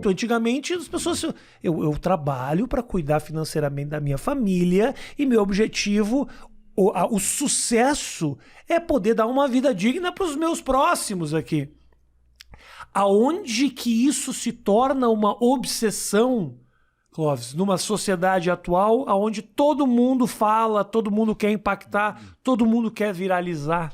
muito. Antigamente, as pessoas... Eu trabalho para cuidar financeiramente da minha família e meu objetivo, o sucesso é poder dar uma vida digna para os meus próximos aqui. Aonde que isso se torna uma obsessão, Clóvis, numa sociedade atual onde todo mundo fala, todo mundo quer impactar, todo mundo quer viralizar?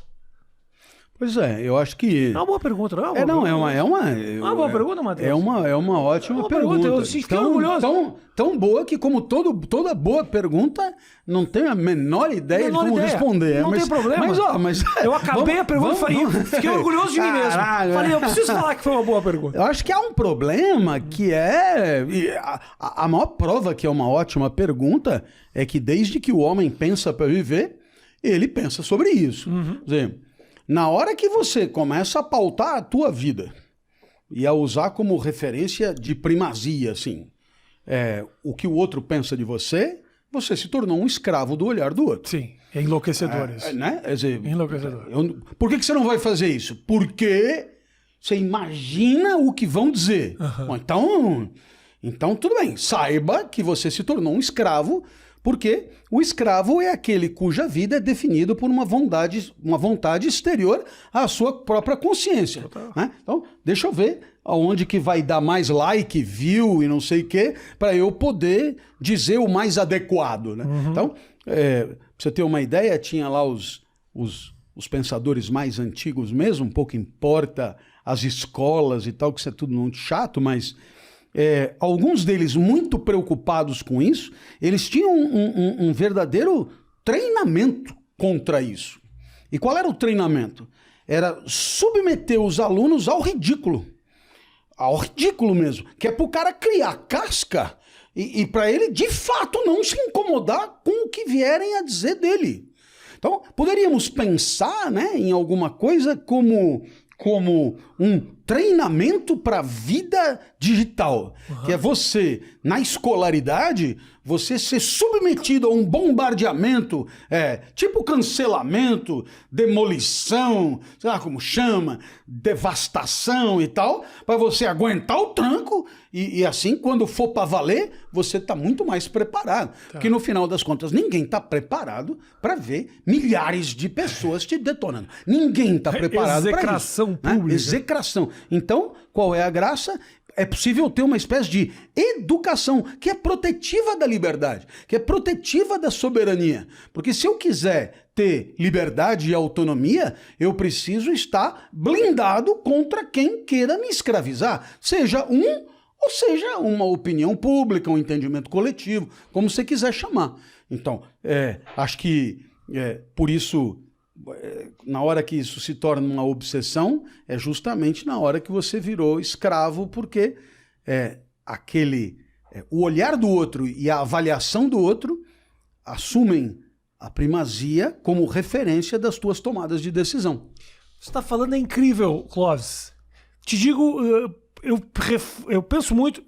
Pois é, eu acho que... É uma boa pergunta, não é? É uma boa pergunta, Matheus. É uma ótima pergunta. Eu fiquei orgulhoso. Tão boa que, como toda boa pergunta, não tenho a menor ideia de como responder. Não tem problema. Mas eu acabei a pergunta e fiquei orgulhoso de mim mesmo. Falei, eu preciso falar que foi uma boa pergunta. Eu acho que há um problema que é... A maior prova que é uma ótima pergunta é que desde que o homem pensa para viver, ele pensa sobre isso. Quer dizer, na hora que você começa a pautar a tua vida e a usar como referência de primazia, assim, o que o outro pensa de você, você se tornou um escravo do olhar do outro. Sim, é enlouquecedor isso. Né? Quer dizer, enlouquecedor. Por que você não vai fazer isso? Porque você imagina o que vão dizer. Bom, então, tudo bem. Saiba que você se tornou um escravo, porque o escravo é aquele cuja vida é definida por uma vontade exterior à sua própria consciência. Né? Então, deixa eu ver aonde que vai dar mais like, view e não sei o quê, para eu poder dizer o mais adequado. Né? Então, pra você ter uma ideia, tinha lá os pensadores mais antigos mesmo, pouco importa as escolas e tal, que isso é tudo muito chato, mas... alguns deles muito preocupados com isso, eles tinham um verdadeiro treinamento contra isso. E qual era o treinamento? Era submeter os alunos ao ridículo mesmo, que é para o cara criar casca e para ele de fato não se incomodar com o que vierem a dizer dele. Então poderíamos pensar, né, em alguma coisa como um treinamento para a vida digital, que é você, na escolaridade, você ser submetido a um bombardeamento, tipo cancelamento, demolição, sei lá como chama, devastação e tal, para você aguentar o tranco e assim, quando for para valer, você está muito mais preparado. Tá. Porque no final das contas, ninguém está preparado para ver milhares de pessoas te detonando. Ninguém está preparado para isso. Execração pública. Né? Execração. Então, qual é a graça? É possível ter uma espécie de educação que é protetiva da liberdade, que é protetiva da soberania. Porque se eu quiser ter liberdade e autonomia, eu preciso estar blindado contra quem queira me escravizar. Seja ou seja uma opinião pública, um entendimento coletivo, como você quiser chamar. Então, acho que por isso... na hora que isso se torna uma obsessão, é justamente na hora que você virou escravo, porque o olhar do outro e a avaliação do outro assumem a primazia como referência das tuas tomadas de decisão. Você está falando é incrível, Clóvis. Te digo, eu penso muito,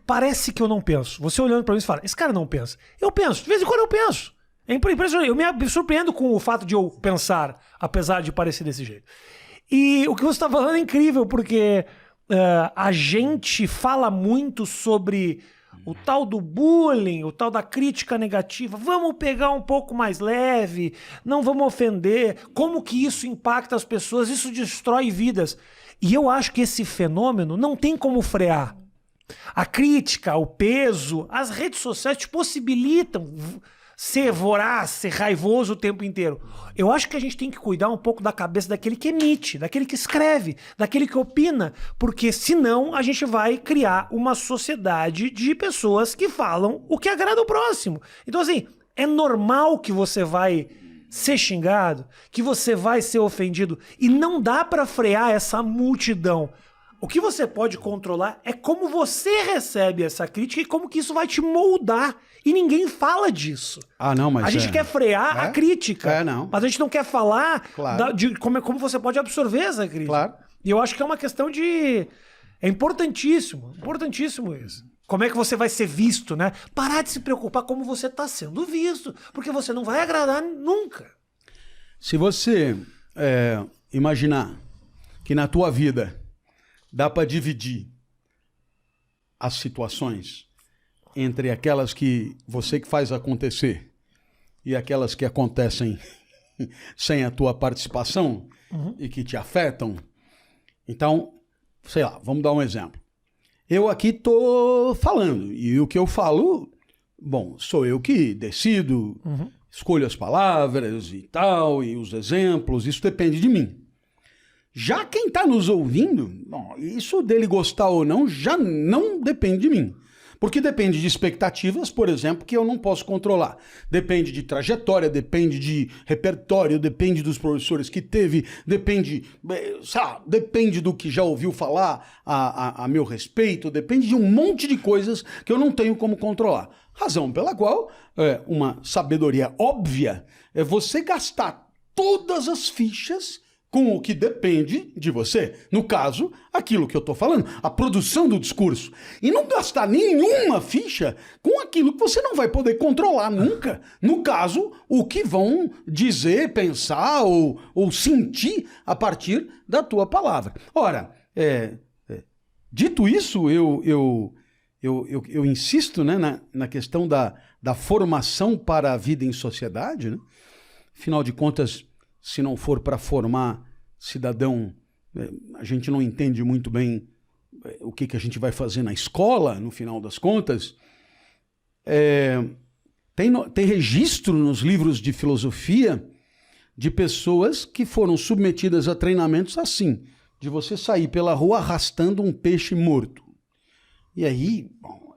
parece que eu não penso. Você olhando para mim e fala, esse cara não pensa. Eu penso, de vez em quando eu penso. É impressionante. Eu me surpreendo com o fato de eu pensar, apesar de parecer desse jeito. E o que você está falando é incrível, porque a gente fala muito sobre o tal do bullying, o tal da crítica negativa. Vamos pegar um pouco mais leve, não vamos ofender. Como que isso impacta as pessoas? Isso destrói vidas. E eu acho que esse fenômeno não tem como frear. A crítica, o peso, as redes sociais te possibilitam ser voraz, ser raivoso o tempo inteiro. Eu acho que a gente tem que cuidar um pouco da cabeça daquele que emite, daquele que escreve, daquele que opina, porque senão a gente vai criar uma sociedade de pessoas que falam o que agrada o próximo. Então assim, é normal que você vai ser xingado, que você vai ser ofendido, e não dá para frear essa multidão. O que você pode controlar é como você recebe essa crítica e como que isso vai te moldar. E ninguém fala disso. Não, mas a gente quer frear a crítica, não. mas a gente não quer falar claro. de como você pode absorver essa crítica. Claro. E eu acho que é uma questão de... É importantíssimo isso. Como é que você vai ser visto, né? Parar de se preocupar como você está sendo visto, porque você não vai agradar nunca. Se você imaginar que na tua vida dá para dividir as situações entre aquelas que você que faz acontecer e aquelas que acontecem sem a tua participação e que te afetam. Então, sei lá, vamos dar um exemplo. Eu aqui tô falando e o que eu falo, bom, sou eu que decido, escolho as palavras e tal, e os exemplos, isso depende de mim. Já quem está nos ouvindo, bom, isso dele gostar ou não, já não depende de mim. Porque depende de expectativas, por exemplo, que eu não posso controlar. Depende de trajetória, depende de repertório, depende dos professores que teve, depende, sabe, depende do que já ouviu falar a meu respeito, depende de um monte de coisas que eu não tenho como controlar. Razão pela qual uma sabedoria óbvia é você gastar todas as fichas com o que depende de você. No caso, aquilo que eu estou falando, a produção do discurso. E não gastar nenhuma ficha com aquilo que você não vai poder controlar nunca. No caso, o que vão dizer, pensar ou sentir a partir da tua palavra. Ora, dito isso, eu insisto, né, na questão da formação para a vida em sociedade. Né? Afinal de contas, se não for para formar cidadão, a gente não entende muito bem o que a gente vai fazer na escola, no final das contas. Tem registro nos livros de filosofia de pessoas que foram submetidas a treinamentos assim, de você sair pela rua arrastando um peixe morto. E aí, bom,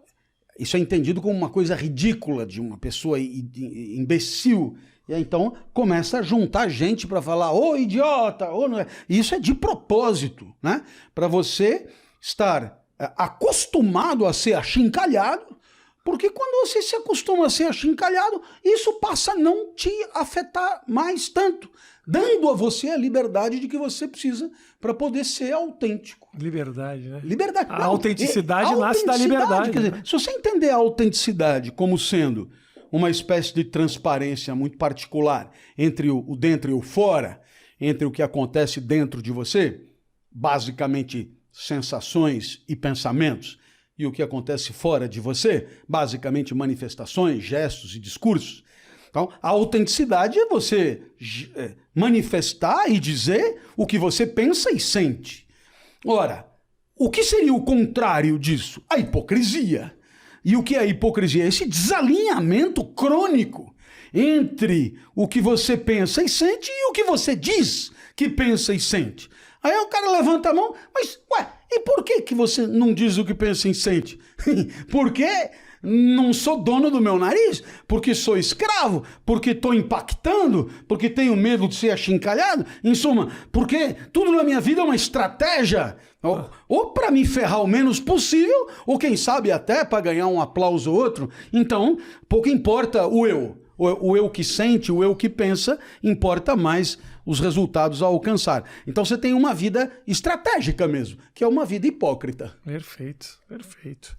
isso é entendido como uma coisa ridícula de uma pessoa imbecil. E aí, então, começa a juntar gente para falar, ô idiota, ô não é. Isso é de propósito, né? Para você estar acostumado a ser achincalhado, porque quando você se acostuma a ser achincalhado, isso passa a não te afetar mais tanto, dando a você a liberdade de que você precisa para poder ser autêntico. Liberdade, né? Liberdade. A autenticidade nasce da liberdade. Quer dizer, se você entender a autenticidade como sendo uma espécie de transparência muito particular entre o dentro e o fora, entre o que acontece dentro de você, basicamente sensações e pensamentos, e o que acontece fora de você, basicamente manifestações, gestos e discursos. Então, a autenticidade é você manifestar e dizer o que você pensa e sente. Ora, o que seria o contrário disso? A hipocrisia. E o que é a hipocrisia? Esse desalinhamento crônico entre o que você pensa e sente e o que você diz que pensa e sente. Aí o cara levanta a mão, mas, e por que você não diz o que pensa e sente? Porque não sou dono do meu nariz, porque sou escravo, porque estou impactando, porque tenho medo de ser achincalhado, em suma, porque tudo na minha vida é uma estratégia, ou para me ferrar o menos possível, ou quem sabe até para ganhar um aplauso ou outro. Então, pouco importa o eu que sente, o eu que pensa, importa mais os resultados a alcançar. Então você tem uma vida estratégica mesmo, que é uma vida hipócrita. Perfeito, perfeito.